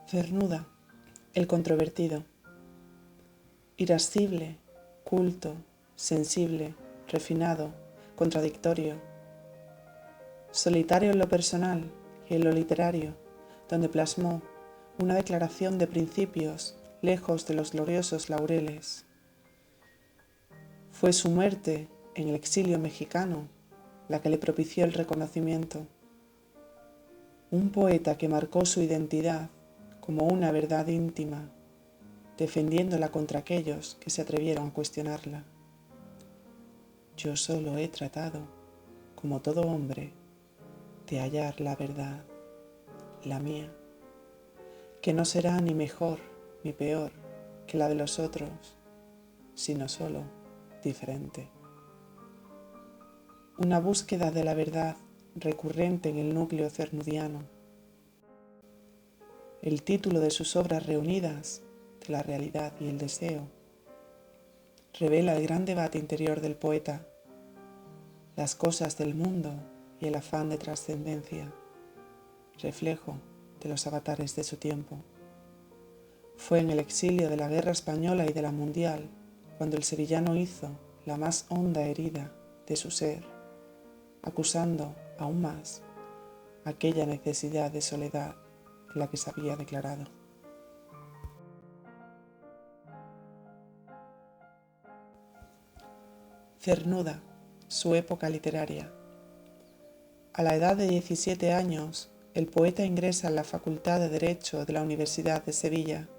Cernuda, el controvertido. Irascible, culto, sensible, refinado, contradictorio. Solitario en lo personal y en lo literario, donde plasmó una declaración de principios lejos de los gloriosos laureles. Fue su muerte en el exilio mexicano la que le propició el reconocimiento. Un poeta que marcó su identidad como una verdad íntima, defendiéndola contra aquellos que se atrevieron a cuestionarla. Yo solo he tratado, como todo hombre, de hallar la verdad, la mía, que no será ni mejor ni peor que la de los otros, sino solo diferente. Una búsqueda de la verdad recurrente en el núcleo cernudiano. El título de sus obras reunidas, de la realidad y el deseo, revela el gran debate interior del poeta, las cosas del mundo y el afán de trascendencia, reflejo de los avatares de su tiempo. Fue en el exilio de la Guerra Española y de la Mundial cuando el sevillano hizo la más honda herida de su ser, acusando aún más aquella necesidad de soledad en la que se había declarado. Cernuda, su época literaria. A la edad de 17 años, el poeta ingresa en la Facultad de Derecho de la Universidad de Sevilla,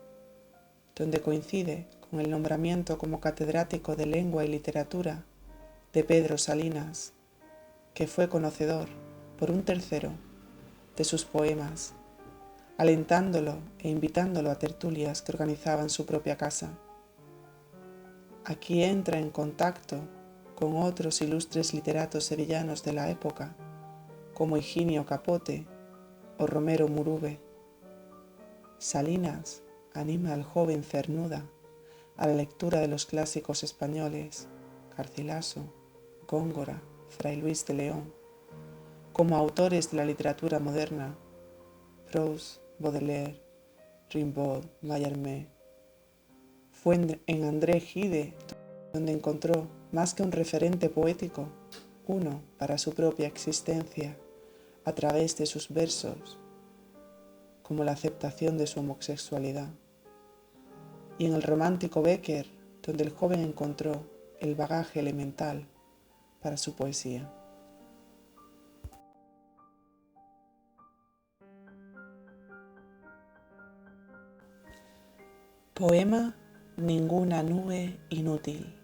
donde coincide con el nombramiento como catedrático de Lengua y Literatura de Pedro Salinas, que fue conocedor, por un tercero, de sus poemas, alentándolo e invitándolo a tertulias que organizaba en su propia casa. Aquí entra en contacto con otros ilustres literatos sevillanos de la época, como Higinio Capote o Romero Murube. Salinas anima al joven Cernuda a la lectura de los clásicos españoles, Garcilaso, Góngora, Fray Luis de León, como autores de la literatura moderna, Proust, Baudelaire, Rimbaud, Mallarmé. Fue en André Gide donde encontró, más que un referente poético, uno para su propia existencia, a través de sus versos, como la aceptación de su homosexualidad. Y en el romántico Bécquer, donde el joven encontró el bagaje elemental para su poesía. Poema Ninguna nube inútil,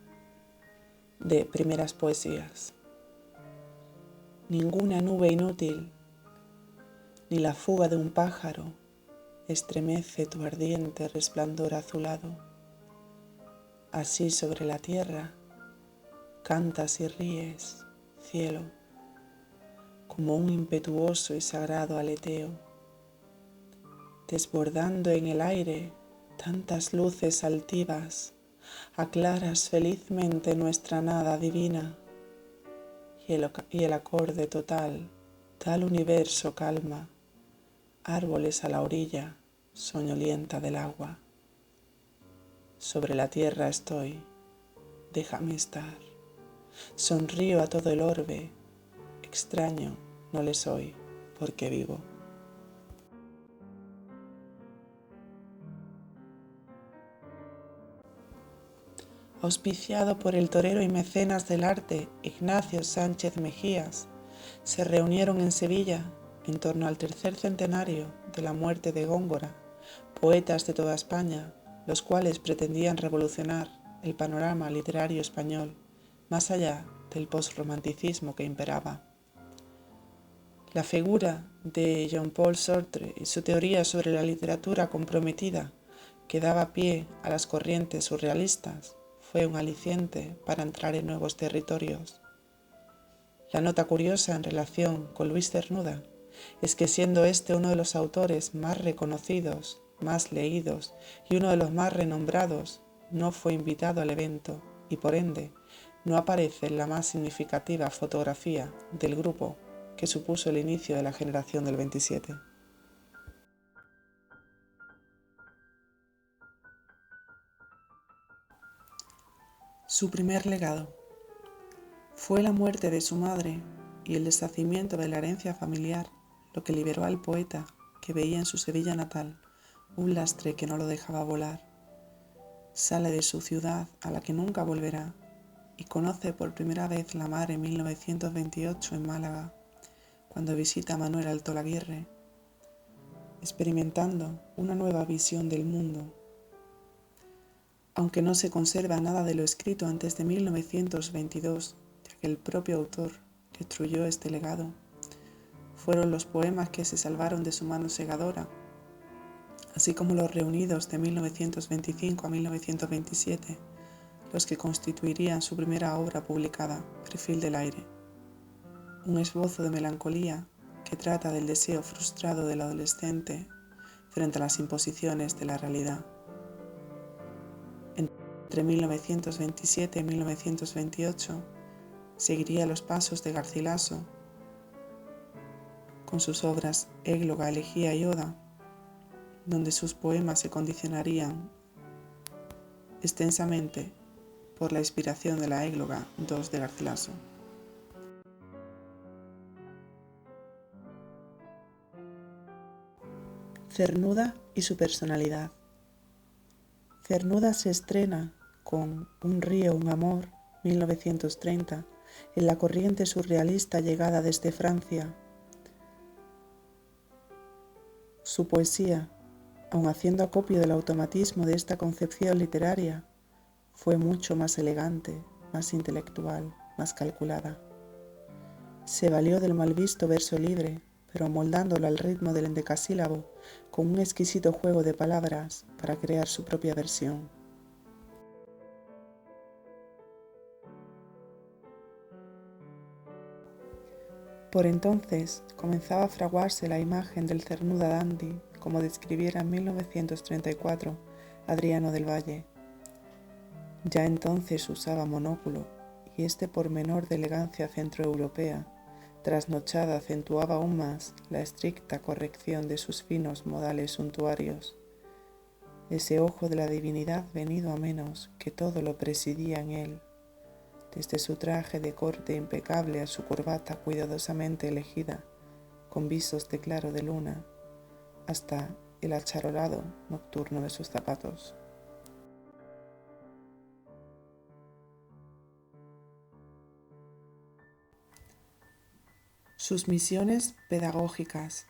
de Primeras Poesías. Ninguna nube inútil, ni la fuga de un pájaro, estremece tu ardiente resplandor azulado. Así sobre la tierra cantas y ríes, cielo, como un impetuoso y sagrado aleteo, desbordando en el aire tantas luces altivas, aclaras felizmente nuestra nada divina, y el acorde total da al universo calma, árboles a la orilla soñolienta del agua. Sobre la tierra estoy, déjame estar, sonrío a todo el orbe, extraño no le soy porque vivo. Auspiciado por el torero y mecenas del arte Ignacio Sánchez Mejías, se reunieron en Sevilla, en torno al tercer centenario de la muerte de Góngora, poetas de toda España, los cuales pretendían revolucionar el panorama literario español, más allá del postromanticismo que imperaba. La figura de Jean-Paul Sartre y su teoría sobre la literatura comprometida, que daba pie a las corrientes surrealistas, fue un aliciente para entrar en nuevos territorios. La nota curiosa en relación con Luis Cernuda es que, siendo este uno de los autores más reconocidos, más leídos y uno de los más renombrados, no fue invitado al evento y, por ende, no aparece en la más significativa fotografía del grupo que supuso el inicio de la generación del 27. Su primer legado fue la muerte de su madre y el deshacimiento de la herencia familiar lo que liberó al poeta, que veía en su Sevilla natal un lastre que no lo dejaba volar. Sale de su ciudad a la que nunca volverá y conoce por primera vez la mar en 1928 en Málaga, cuando visita a Manuel Altolaguirre, experimentando una nueva visión del mundo. Aunque no se conserva nada de lo escrito antes de 1922, ya que el propio autor destruyó este legado, fueron los poemas que se salvaron de su mano segadora, así como los reunidos de 1925 a 1927, los que constituirían su primera obra publicada, Perfil del aire, un esbozo de melancolía que trata del deseo frustrado del adolescente frente a las imposiciones de la realidad. Entre 1927 y 1928 seguiría los pasos de Garcilaso con sus obras Égloga, Elegía y Oda, donde sus poemas se condicionarían extensamente por la inspiración de la Égloga II de Garcilaso. Cernuda y su personalidad. Cernuda se estrena con Un río, un amor, 1930, en la corriente surrealista llegada desde Francia. Su poesía, aun haciendo acopio del automatismo de esta concepción literaria, fue mucho más elegante, más intelectual, más calculada. Se valió del mal visto verso libre, pero amoldándolo al ritmo del endecasílabo, con un exquisito juego de palabras para crear su propia versión. Por entonces comenzaba a fraguarse la imagen del Cernuda dandy, como describiera en 1934 Adriano del Valle. Ya entonces usaba monóculo, y este pormenor de elegancia centroeuropea trasnochada acentuaba aún más la estricta corrección de sus finos modales suntuarios. Ese ojo de la divinidad venido a menos que todo lo presidía en él, desde su traje de corte impecable a su corbata cuidadosamente elegida, con visos de claro de luna, hasta el acharolado nocturno de sus zapatos. Sus misiones pedagógicas.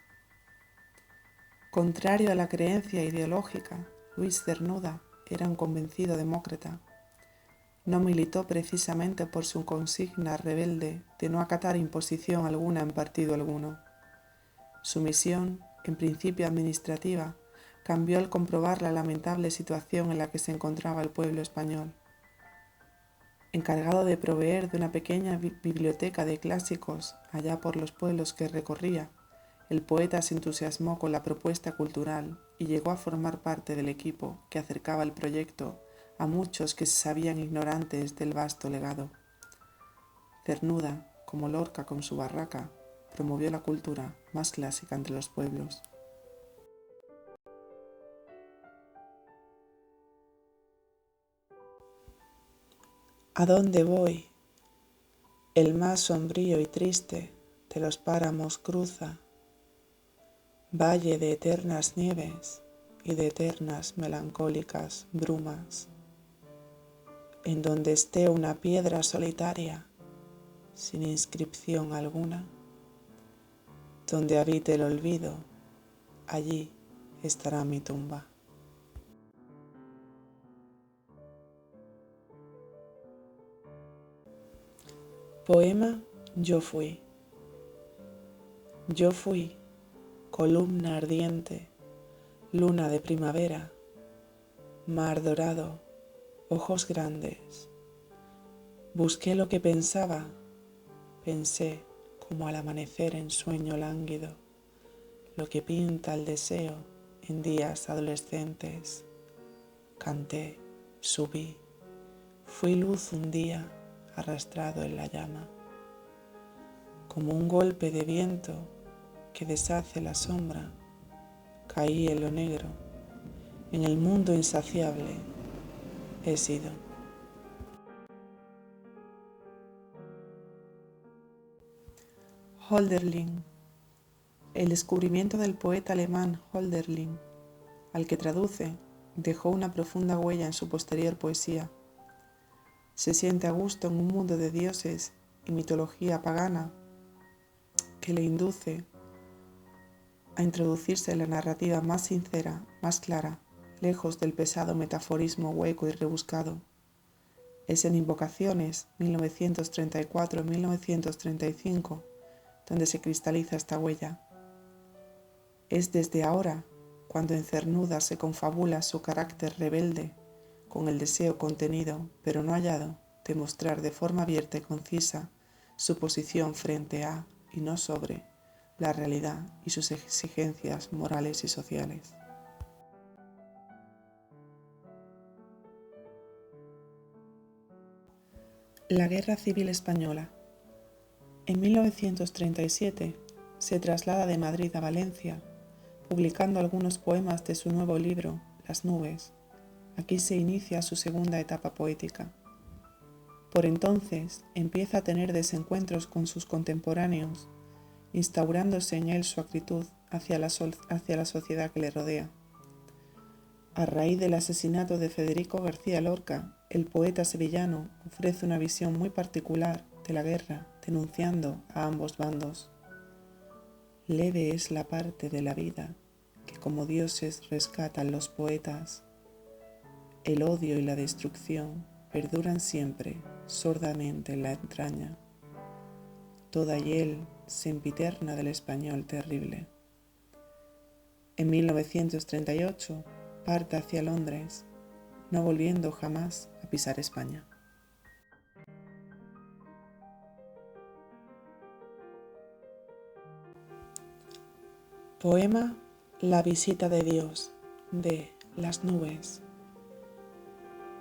Contrario a la creencia ideológica, Luis Cernuda era un convencido demócrata. No militó precisamente por su consigna rebelde de no acatar imposición alguna en partido alguno. Su misión, en principio administrativa, cambió al comprobar la lamentable situación en la que se encontraba el pueblo español. Encargado de proveer de una pequeña biblioteca de clásicos allá por los pueblos que recorría, el poeta se entusiasmó con la propuesta cultural y llegó a formar parte del equipo que acercaba el proyecto a muchos que se sabían ignorantes del vasto legado. Cernuda, como Lorca con su barraca, promovió la cultura más clásica entre los pueblos. ¿A dónde voy? El más sombrío y triste de los páramos cruza, valle de eternas nieves y de eternas melancólicas brumas, en donde esté una piedra solitaria, sin inscripción alguna, donde habite el olvido, allí estará mi tumba. Poema Yo fui. Yo fui, columna ardiente, luna de primavera, mar dorado, ojos grandes. Busqué lo que pensaba, pensé como al amanecer en sueño lánguido, lo que pinta el deseo en días adolescentes. Canté, subí, fui luz un día arrastrado en la llama. Como un golpe de viento que deshace la sombra, caí en lo negro, en el mundo insaciable he sido. Hölderlin. El descubrimiento del poeta alemán Hölderlin, al que traduce, dejó una profunda huella en su posterior poesía. Se siente a gusto en un mundo de dioses y mitología pagana que le induce a introducirse en la narrativa más sincera, más clara, lejos del pesado metaforismo hueco y rebuscado. Es en Invocaciones, 1934-1935, donde se cristaliza esta huella. Es desde ahora cuando en Cernuda se confabula su carácter rebelde, con el deseo contenido, pero no hallado, de mostrar de forma abierta y concisa su posición frente a, y no sobre, la realidad y sus exigencias morales y sociales. La Guerra Civil Española. En 1937 se traslada de Madrid a Valencia, publicando algunos poemas de su nuevo libro, Las nubes. Aquí se inicia su segunda etapa poética. Por entonces empieza a tener desencuentros con sus contemporáneos, instaurándose en él su actitud hacia la sociedad que le rodea. A raíz del asesinato de Federico García Lorca, el poeta sevillano ofrece una visión muy particular de la guerra, denunciando a ambos bandos. Leve es la parte de la vida que como dioses rescatan los poetas. El odio y la destrucción perduran siempre, sordamente en la entraña. Toda hiel sempiterna del español terrible. En 1938 parte hacia Londres, no volviendo jamás a pisar España. Poema La visita de Dios, de Las nubes.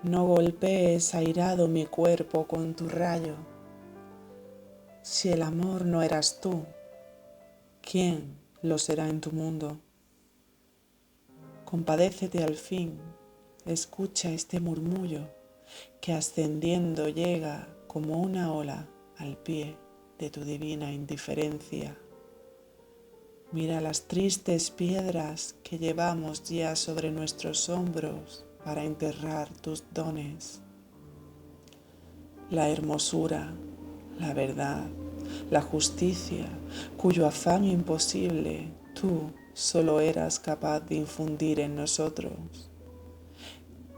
No golpees airado mi cuerpo con tu rayo. Si el amor no eras tú, ¿quién lo será en tu mundo? Compadécete al fin, escucha este murmullo que ascendiendo llega como una ola al pie de tu divina indiferencia. Mira las tristes piedras que llevamos ya sobre nuestros hombros para enterrar tus dones. La hermosura, la verdad, la justicia, cuyo afán imposible tú solo eras capaz de infundir en nosotros.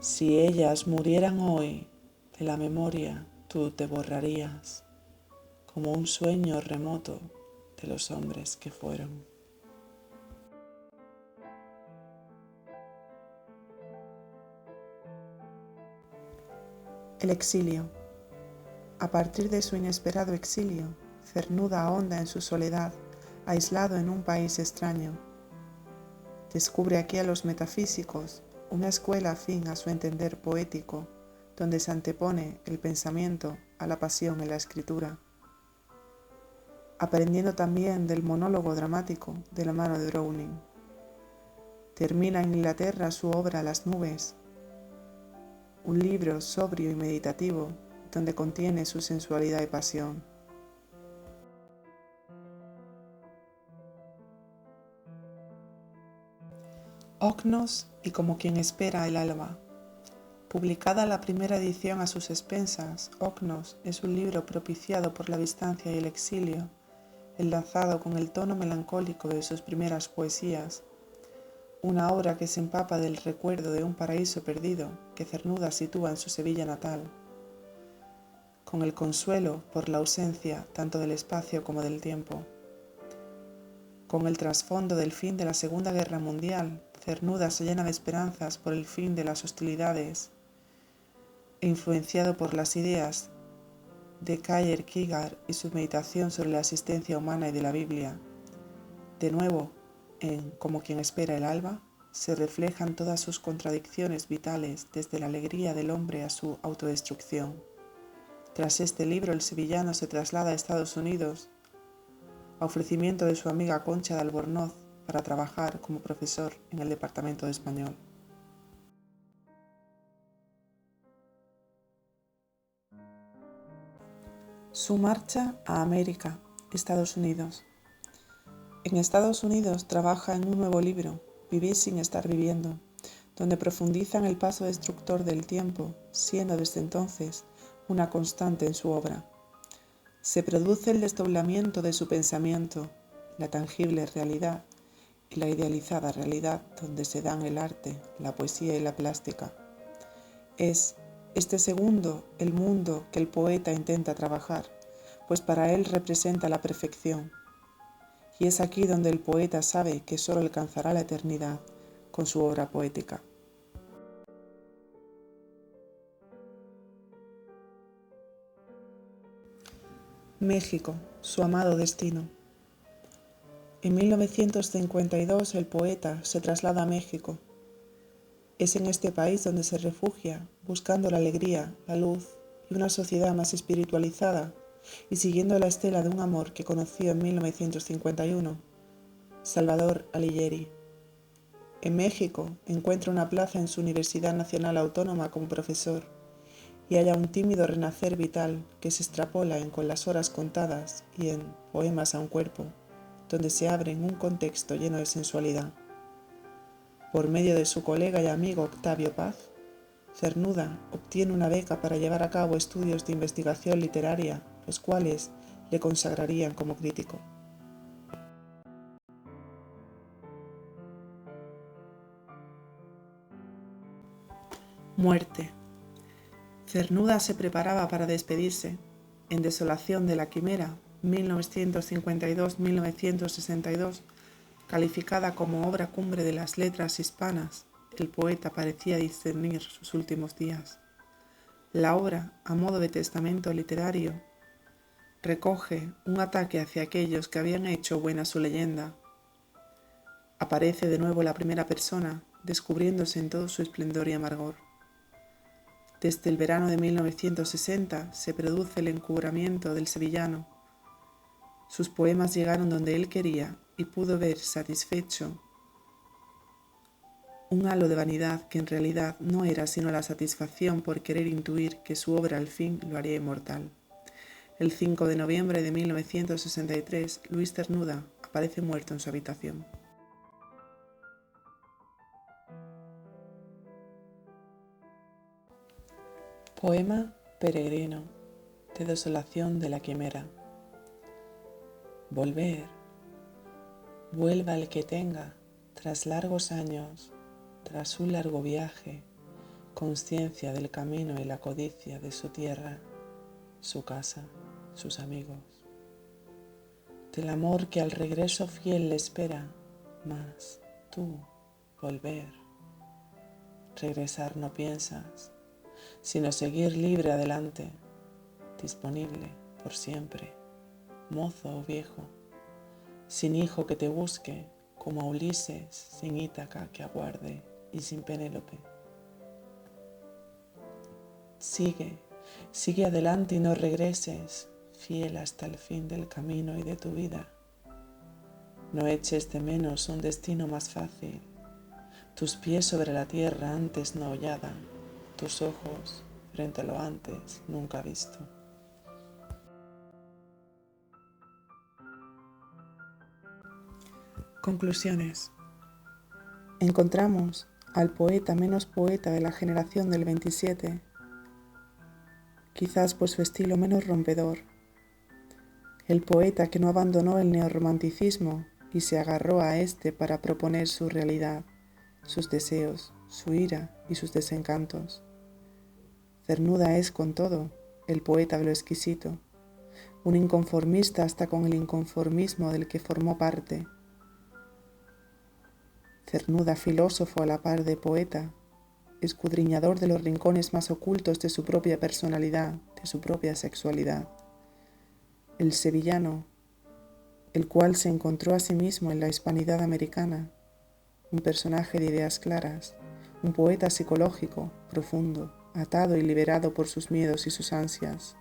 Si ellas murieran hoy, de la memoria tú te borrarías, como un sueño remoto de los hombres que fueron. El exilio. A partir de su inesperado exilio, Cernuda ahonda en su soledad, aislado en un país extraño. Descubre aquí a los metafísicos, una escuela afín a su entender poético, donde se antepone el pensamiento a la pasión en la escritura. Aprendiendo también del monólogo dramático de la mano de Browning. Termina en Inglaterra su obra Las nubes, un libro sobrio y meditativo donde contiene su sensualidad y pasión. Ocnos y como quien espera el alba. Publicada la primera edición a sus expensas, Ocnos es un libro propiciado por la distancia y el exilio, enlazado con el tono melancólico de sus primeras poesías, una obra que se empapa del recuerdo de un paraíso perdido que Cernuda sitúa en su Sevilla natal, con el consuelo por la ausencia tanto del espacio como del tiempo. Con el trasfondo del fin de la Segunda Guerra Mundial, Cernuda se llena de esperanzas por el fin de las hostilidades e influenciado por las ideas de Kierkegaard y su meditación sobre la existencia humana y de la Biblia. De nuevo, en Como quien espera el alba, se reflejan todas sus contradicciones vitales desde la alegría del hombre a su autodestrucción. Tras este libro, el sevillano se traslada a Estados Unidos a ofrecimiento de su amiga Concha de Albornoz para trabajar como profesor en el Departamento de Español. Su marcha a América. Estados Unidos. En Estados Unidos trabaja en un nuevo libro, Vivir sin estar viviendo, donde profundiza en el paso destructor del tiempo, siendo desde entonces una constante en su obra. Se produce el desdoblamiento de su pensamiento, la tangible realidad y la idealizada realidad donde se dan el arte, la poesía y la plástica. Es este segundo el mundo que el poeta intenta trabajar, pues para él representa la perfección. Y es aquí donde el poeta sabe que solo alcanzará la eternidad con su obra poética. México, su amado destino. En 1952 el poeta se traslada a México. Es en este país donde se refugia, buscando la alegría, la luz y una sociedad más espiritualizada, y siguiendo la estela de un amor que conoció en 1951, Salvador Alighieri. En México encuentra una plaza en su Universidad Nacional Autónoma como profesor y halla un tímido renacer vital que se extrapola en Con las horas contadas y en Poemas a un cuerpo, donde se abre en un contexto lleno de sensualidad. Por medio de su colega y amigo Octavio Paz, Cernuda obtiene una beca para llevar a cabo estudios de investigación literaria, los cuales le consagrarían como crítico. Muerte. Cernuda se preparaba para despedirse. En Desolación de la Quimera, 1952-1962, calificada como obra cumbre de las letras hispanas, el poeta parecía discernir sus últimos días. La obra, a modo de testamento literario, recoge un ataque hacia aquellos que habían hecho buena su leyenda. Aparece de nuevo la primera persona, descubriéndose en todo su esplendor y amargor. Desde el verano de 1960 se produce el encubramiento del sevillano. Sus poemas llegaron donde él quería y pudo ver satisfecho un halo de vanidad que en realidad no era sino la satisfacción por querer intuir que su obra al fin lo haría inmortal. El 5 de noviembre de 1963, Luis Cernuda aparece muerto en su habitación. Poema peregrino, de Desolación de la Quimera. Volver, vuelva el que tenga, tras largos años, tras un largo viaje, conciencia del camino y la codicia de su tierra, su casa, sus amigos. Del amor que al regreso fiel le espera, mas tú, volver, regresar no piensas, sino seguir libre adelante, disponible por siempre, mozo o viejo, sin hijo que te busque, como a Ulises sin Ítaca que aguarde y sin Penélope. Sigue adelante y no regreses, fiel hasta el fin del camino y de tu vida. No eches de menos un destino más fácil, tus pies sobre la tierra antes no hollada, tus ojos frente a lo antes nunca visto. Conclusiones. Encontramos al poeta menos poeta de la generación del 27, quizás por su estilo menos rompedor, el poeta que no abandonó el neorromanticismo y se agarró a este para proponer su realidad, sus deseos, su ira y sus desencantos. Cernuda es, con todo, el poeta de lo exquisito, un inconformista hasta con el inconformismo del que formó parte. Cernuda, filósofo a la par de poeta, escudriñador de los rincones más ocultos de su propia personalidad, de su propia sexualidad. El sevillano, el cual se encontró a sí mismo en la hispanidad americana, un personaje de ideas claras, un poeta psicológico, profundo, atado y liberado por sus miedos y sus ansias.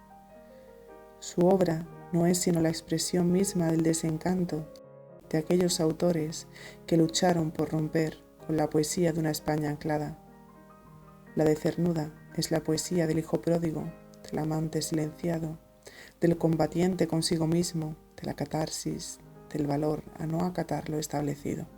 Su obra no es sino la expresión misma del desencanto de aquellos autores que lucharon por romper con la poesía de una España anclada. La de Cernuda es la poesía del hijo pródigo, del amante silenciado, del combatiente consigo mismo, de la catarsis, del valor a no acatar lo establecido.